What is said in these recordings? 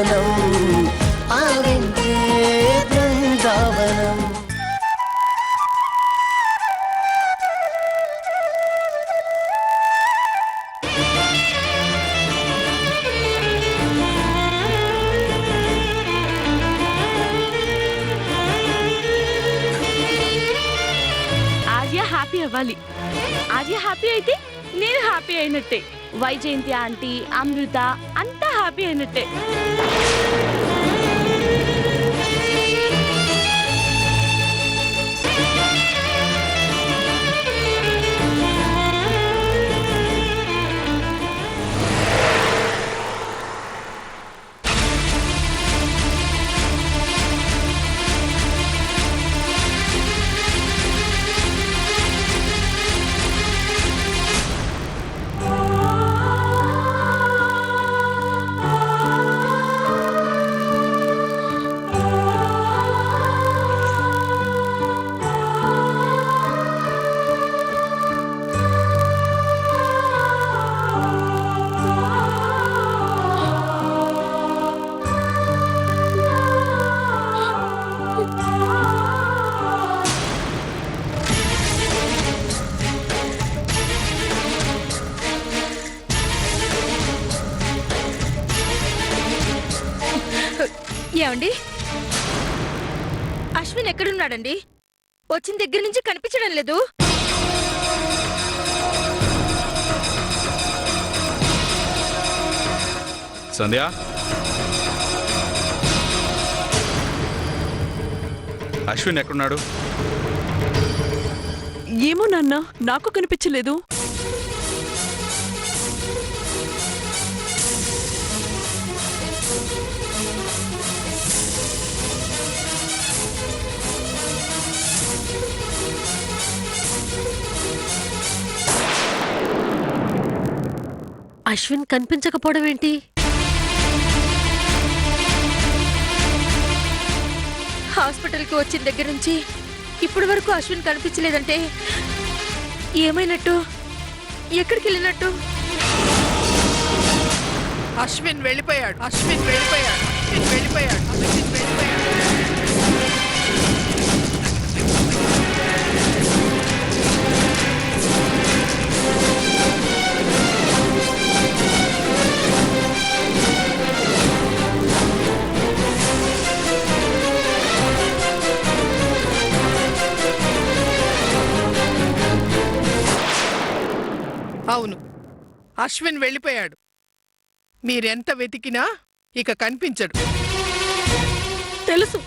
జీవనం ఆవించే బృందావనం. ఆర్య హ్యాపీ అవ్వాలి. ఆర్య హ్యాపీ అయితే నేను హ్యాపీ అయినట్టే. వైజయంతి ఆంటీ, అమృత అంతా హ్యాపీ అయినట్టే. ఏమండి, అశ్విన్ ఎక్కడున్నాడండి? వచ్చిన దగ్గర నుంచి కనిపించడం లేదు. సంధ్య, అశ్విన్ ఎక్కడున్నాడు? ఏమో నాన్న, నాకు కనిపించలేదు. అశ్విన్ కనిపించకపోవడం ఏంటి? హాస్పిటల్కి వచ్చిన దగ్గర నుంచి ఇప్పటి వరకు అశ్విన్ కనిపించలేదంటే ఏమైనట్టు? ఎక్కడికి వెళ్ళినట్టు? అశ్విన్ వెళ్ళిపోయాడు. అశ్విన్ వెళ్ళిపోయాడు. అశ్విన్ వెళ్ళిపోయాడు. అశ్విన్ వెళ్ళిపోయాడు. అవును, అశ్విన్ వెళ్ళిపోయాడు. మీరెంత వెతికినా ఇక కనిపించడు. తెలుసు,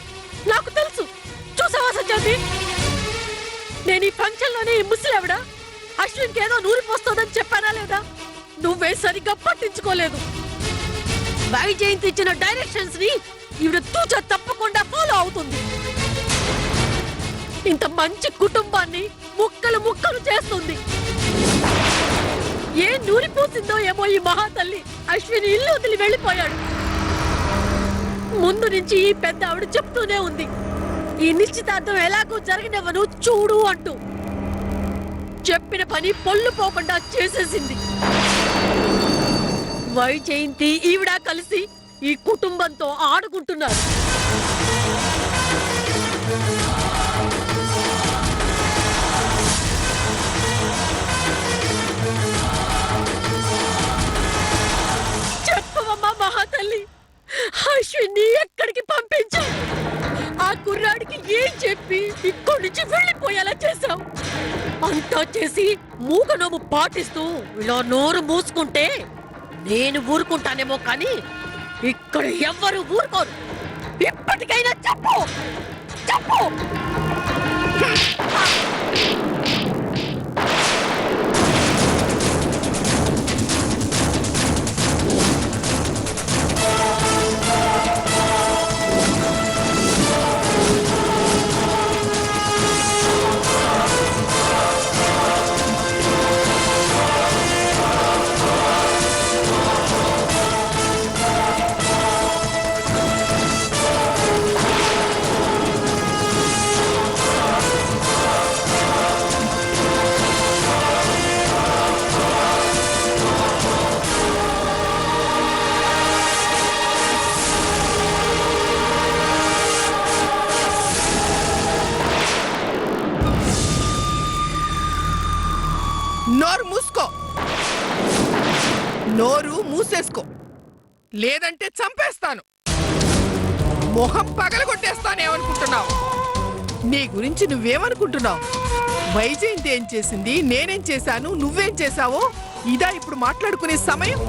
నాకు తెలుసు. చూసావా సజ్జాతి, నేను ఈ ఫంక్షన్లోనే ఈ ముసలావిడ అశ్విన్కి ఏదో నూరి పోస్తోందని చెప్పానా లేదా? నువ్వే సరిగ్గా పట్టించుకోలేదు. వైజయంతి ఇచ్చిన డైరెక్షన్స్ ని ఈవిడ తూచ తప్పకుండా ఫాలో అవుతుంది. ఇంత మంచి కుటుంబాన్ని ముక్కలు ముక్కలు చేస్తుంది. ఏ నూరి పూసిందో ఏమో ఈ మహాతల్లి. అశ్విని ఇల్లు వదిలి వెళ్ళిపోయాడు. ముందు నుంచి ఈ పెద్ద ఆవిడ చెప్తూనే ఉంది, ఈ నిశ్చితార్థం ఎలాగో జరిగినవను చూడు అంటూ. చెప్పిన పని పొల్లు పోకుండా చేసేసింది. వైజయంతి ఈవిడ కలిసి ఈ కుటుంబంతో ఆడుకుంటున్నారు. చెప్పవమ్మా మహాతల్లి, అశ్విన్ని ఎక్కడికి పంపించు? ఆ కుర్రాడికి ఏం చెప్పి ఇక్కడి నుంచి వెళ్ళిపోయేలా చేశావు? అంతా చేసి మూగనోము పాటిస్తూ ఇలా నోరు మూసుకుంటే నేను ఊరుకుంటానేమో కానీ ఇక్కడ ఎవ్వరు ఊరుకోరు. ఇప్పటికైనా చెప్పు చెప్పు. చేసుకో, లేదంటే చంపేస్తాను. మొహం పగలగొట్టేస్తానేమనుకుంటున్నావు? నీ గురించి నువ్వేమనుకుంటున్నావు? వైజయంతి ఏం చేసింది, నేనేం చేశాను, నువ్వేం చేశావో ఇదా ఇప్పుడు మాట్లాడుకునే సమయం?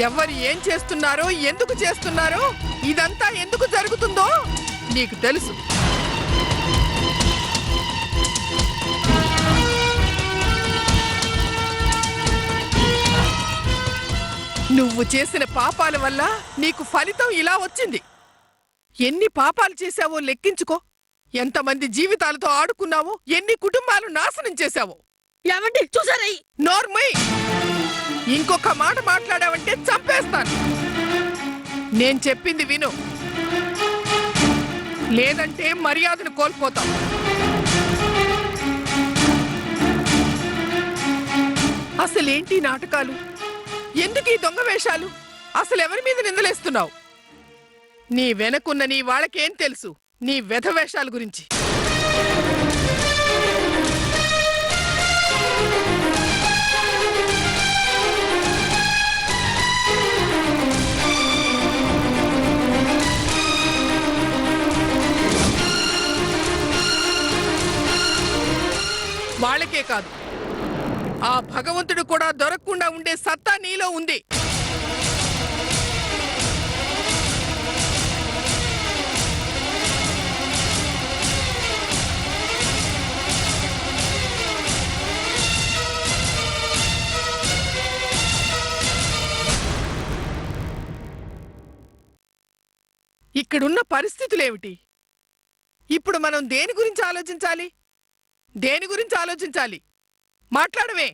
ఎవరు ఏం చేస్తున్నారో, ఎందుకు చేస్తున్నారో, ఇదంతా ఎందుకు జరుగుతుందో నీకు తెలుసు. నువ్వు చేసిన పాపాల వల్ల నీకు ఫలితం ఇలా వచ్చింది. ఎన్ని పాపాలు చేశావో లెక్కించుకో. ఎంతమంది జీవితాలతో ఆడుకున్నావో, ఎన్ని కుటుంబాలు నాశనం చేశావో. ఏమండి చూసారా? నోర్మై, ఇంకొక మాట మాట్లాడావంటే చంపేస్తాను. నేను చెప్పింది విను, లేదంటే మర్యాదను కోల్పోతాం. అసలేంటి నాటకాలు? ఎందుకు ఈ దొంగ వేషాలు? అసలు ఎవరి మీద నిందలేస్తున్నావు? నీ వెనకున్న నీ వాళ్ళకేం తెలుసు నీ వెధ వేషాల గురించి? వాళ్ళకే కాదు, ఆ భగవంతుడు కూడా దొరకకుండా ఉండే సత్తా నీలో ఉంది. ఇక్కడున్న పరిస్థితులేమిటి? ఇప్పుడు మనం దేని గురించి ఆలోచించాలి? దేని గురించి ఆలోచించాలి? మాట్లాడవే.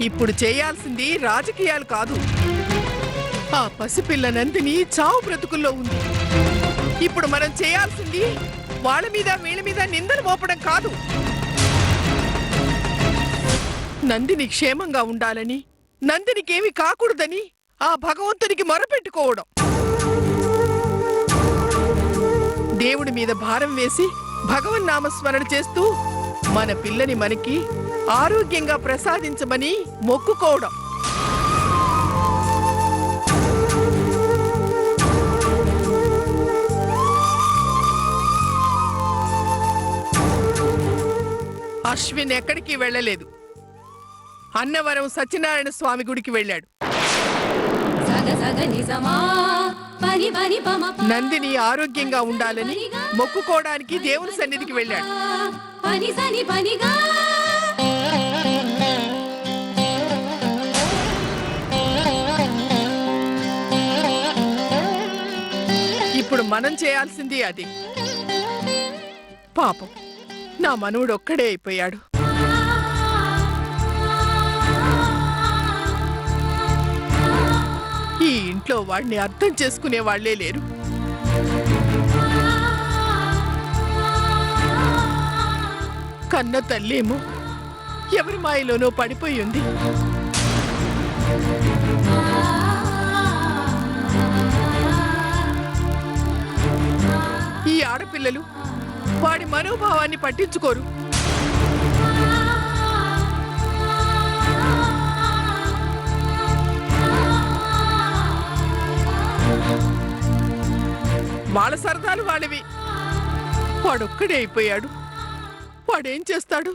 ఇప్పుడు చేయాల్సింది రాజకీయాలు కాదు. ఆ పసిపిల్ల నందిని చావు బ్రతుకుల్లో ఉంది. ఇప్పుడు మనం చేయాల్సింది వాళ్ళ మీద వీళ్ళ మీద నిందలు మోపడం కాదు. నందిని క్షేమంగా ఉండాలని, నందినికేమి కాకూడదని ఆ భగవంతునికి మొరపెట్టుకోవడం. దేవుడి మీద భారం వేసి భగవన్నామస్మరణ చేస్తూ మన పిల్లని మనకి ఆరోగ్యంగా ప్రసాదించమని మొక్కుకోవడం. అశ్విన్ ఎక్కడికి వెళ్ళలేదు. అన్నవరం సత్యనారాయణ స్వామి గుడికి వెళ్ళాడు. నందిని ఆరోగ్యంగా ఉండాలని మొక్కుకోవడానికి దేవుని సన్నిధికి వెళ్ళాడు. ఇప్పుడు మనం చేయాల్సింది అది. పాపం నా మనవుడు ఒక్కడే అయిపోయాడు. ఈ ఇంట్లో వాడిని అర్థం చేసుకునే వాళ్లే లేరు. కన్న తల్లేమో ఎవరి మాయలోనో పడిపోయి ఉంది. ఈ ఆడపిల్లలు వాడి మనోభావాన్ని పట్టించుకోరు. వాళ్ళ సరదాలు వాళ్ళవి. వాడొక్కడే అయిపోయాడు. వాడేం చేస్తాడు?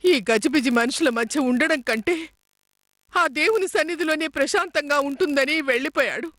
ఈ గజిబిజి మనుషుల మధ్య ఉండడం కంటే ఆ దేవుని సన్నిధిలోనే ప్రశాంతంగా ఉంటుందని వెళ్ళిపోయాడు.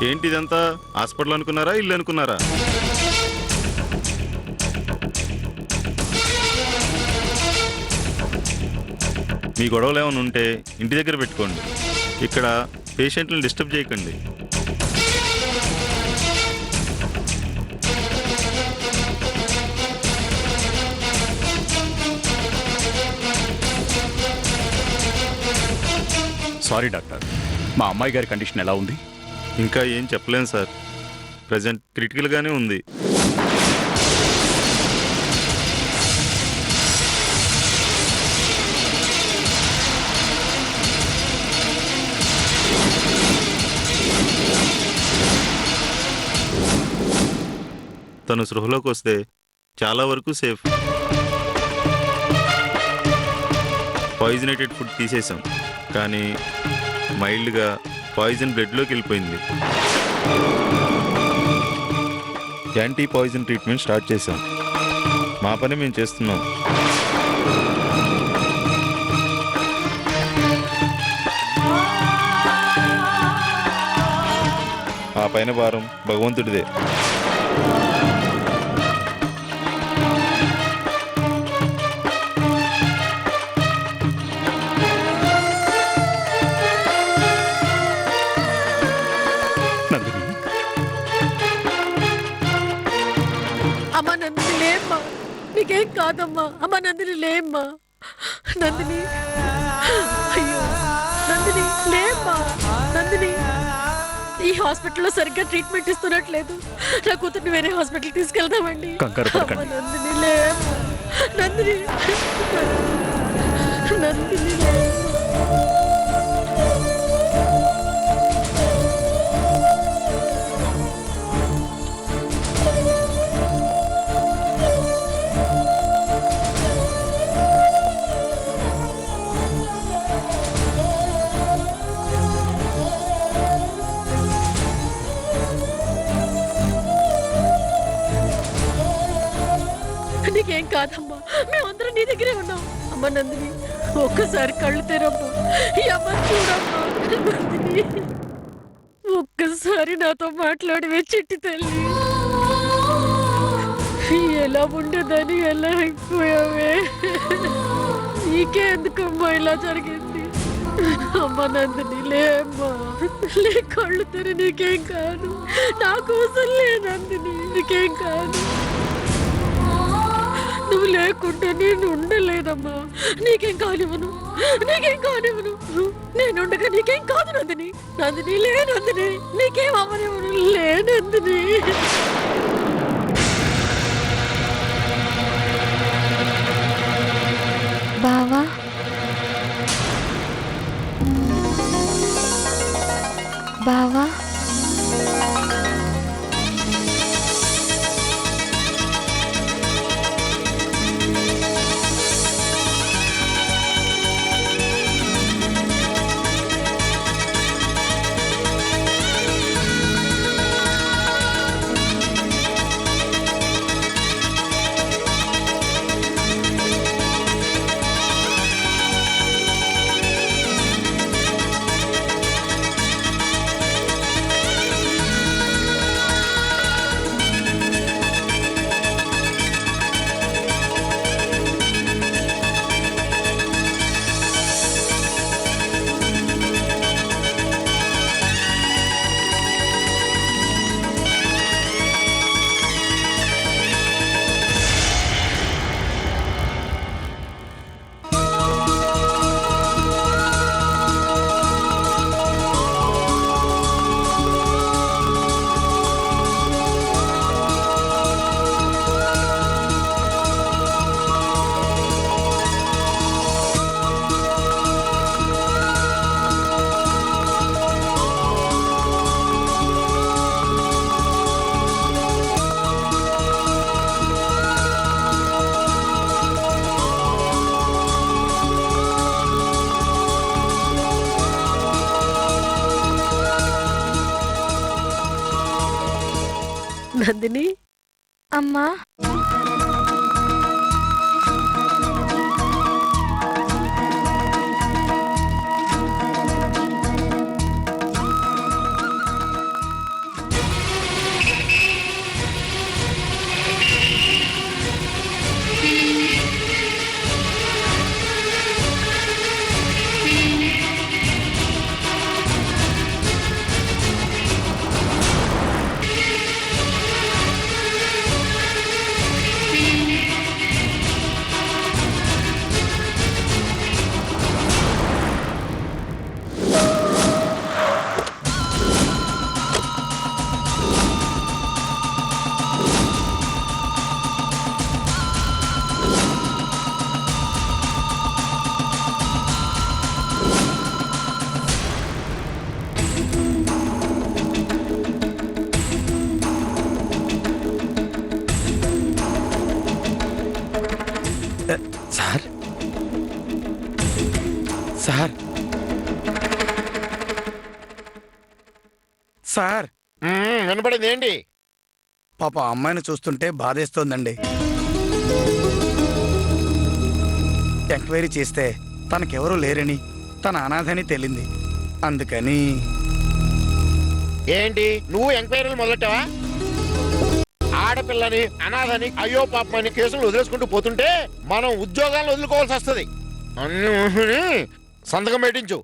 ఏంటి ఇదంతా? హాస్పిటల్ అనుకున్నారా, ఇల్లు అనుకున్నారా? మీ గొడవలు ఏమైనా ఉంటే ఇంటి దగ్గర పెట్టుకోండి. ఇక్కడ పేషెంట్లను డిస్టర్బ్ చేయకండి. సారీ డాక్టర్, మా అమ్మాయి గారి కండిషన్ ఎలా ఉంది? ఇంకా ఏం చెప్పలేను సార్. ప్రజెంట్ క్రిటికల్గానే ఉంది. తను సృహలోకి వస్తే చాలా వరకు సేఫ్. పాయిజనేటెడ్ ఫుడ్ తీసేసాం, కానీ మైల్డ్గా పాయిజన్ బ్లడ్లోకి వెళ్ళిపోయింది. యాంటీ పాయిజన్ ట్రీట్మెంట్ స్టార్ట్ చేశాం. మా పని మేము చేస్తున్నాం. ఆ పైన భారం భగవంతుడిదే. అమ్మా నందిని లేమ్మా, నీకేం కాదమ్మా. అమ్మా నందిని లేమ్మా. నందిని, అయ్యో నందిని లేమ్మా. నందిని, ఈ హాస్పిటల్లో సరిగ్గా ట్రీట్మెంట్ ఇస్తున్నట్లేదు. నా కూతుర్ని వేరే హాస్పిటల్ తీసుకెళ్దామండి. అమ్మా నందిని లేమ్మా. నందిని, నందిని లేమ్మా. నీకేం కాదమ్మా, మేమందరం నీ దగ్గరే ఉన్నాం. అమ్మ నందిని, ఒక్కసారి కళ్ళు తెరమ్మా. ఈ అమ్మ చూడమ్మా. నందిని, ఒక్కసారి నాతో మాట్లాడవే చిట్టి తల్లి. ఎలా ఉండేదని ఎలా అయిపోయావే. నీకే ఎందుకమ్మా ఇలా జరిగింది? అమ్మ నందిని లేమ్మా, లే, కళ్ళు తెరి. నీకేం కాదు, నా కోసం లే నందిని, నీకేం కాదు. నువ్వు లేకుంటే నేను ఉండలేదమ్మా. నీకేం కానివ్వను, నీకేం కానివ్వను. నేనుండగా నీకేం కాదు నందిని. నందిని లే, నందిని నీకేం అవ్వనివ్వను, లే నందిని. బావా, బావా, నందిని, అమ్మా, పాప ఆ అమ్మాయిని చూస్తుంటే బాధేస్తోందండి. ఎంక్వైరీ చేస్తే తనకెవరూ లేరని, తన అనాథని తేలింది. అందుకని ఏంటి నువ్వు ఎంక్వైరీలు మొదలెట్టావా? ఆడపిల్లని అనాథని అయ్యో పాపని కేసులు వదిలేసుకుంటూ పోతుంటే మనం ఉద్యోగాలను వదులుకోవాల్సి వస్తుంది. అన్ని సంతకం పెట్టించు.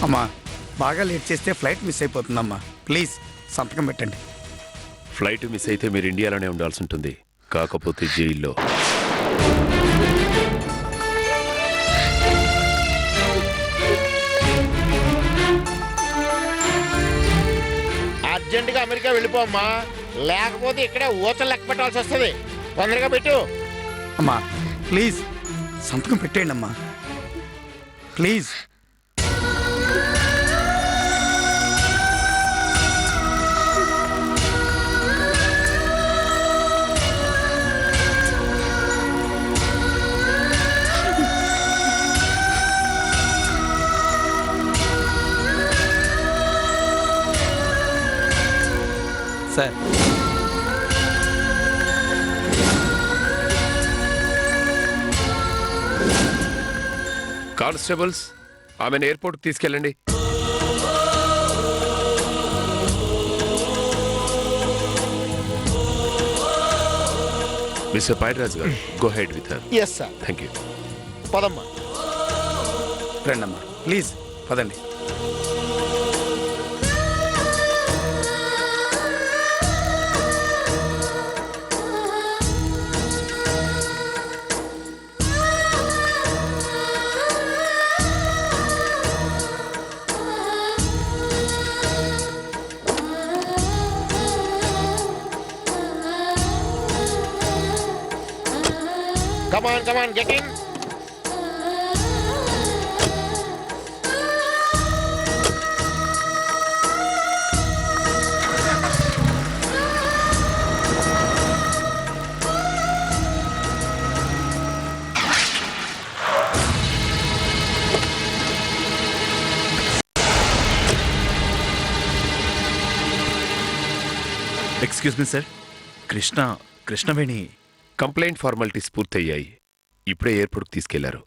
అమ్మా బాగా లేట్ చేస్తే ఫ్లైట్ మిస్ అయిపోతుందమ్మా. ప్లీజ్ సంతకం పెట్టండి. ఫ్లైట్ మిస్ అయితే మీరు ఇండియాలోనే ఉండాల్సి ఉంటుంది, కాకపోతే జైల్లో. అర్జెంటుగా అమెరికా వెళ్ళిపోమ్మా, లేకపోతే ఇక్కడే ఊచలు లెక్క పెట్టాల్సి వస్తుంది. తొందరగా పెట్టు. అమ్మా ప్లీజ్ సంతకం పెట్టేయండి అమ్మా, ప్లీజ్. సార్, కానిస్టేబుల్స్ ఆమెను ఎయిర్పోర్ట్కి తీసుకెళ్ళండి. Mister Pairaj garu, go ahead with her. Yes sir. Thank you. పదమ్మా. రండమ్మా ప్లీజ్ పదండి. Come on, get in. Excuse me sir, Krishnaveni complaint formalities పూర్తయ్యాయి. ఇప్పుడే ఎయిర్పోర్ట్కి తీసుకెళ్లారు.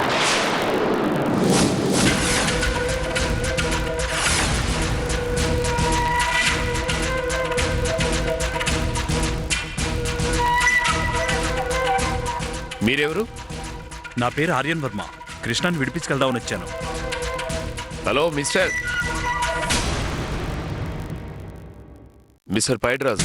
మీరెవరు? నా పేరు ఆర్యన్ వర్మ. కృష్ణని విడిపించుకెళ్దామని వచ్చాను. Hello mister పైడ్రాజ్,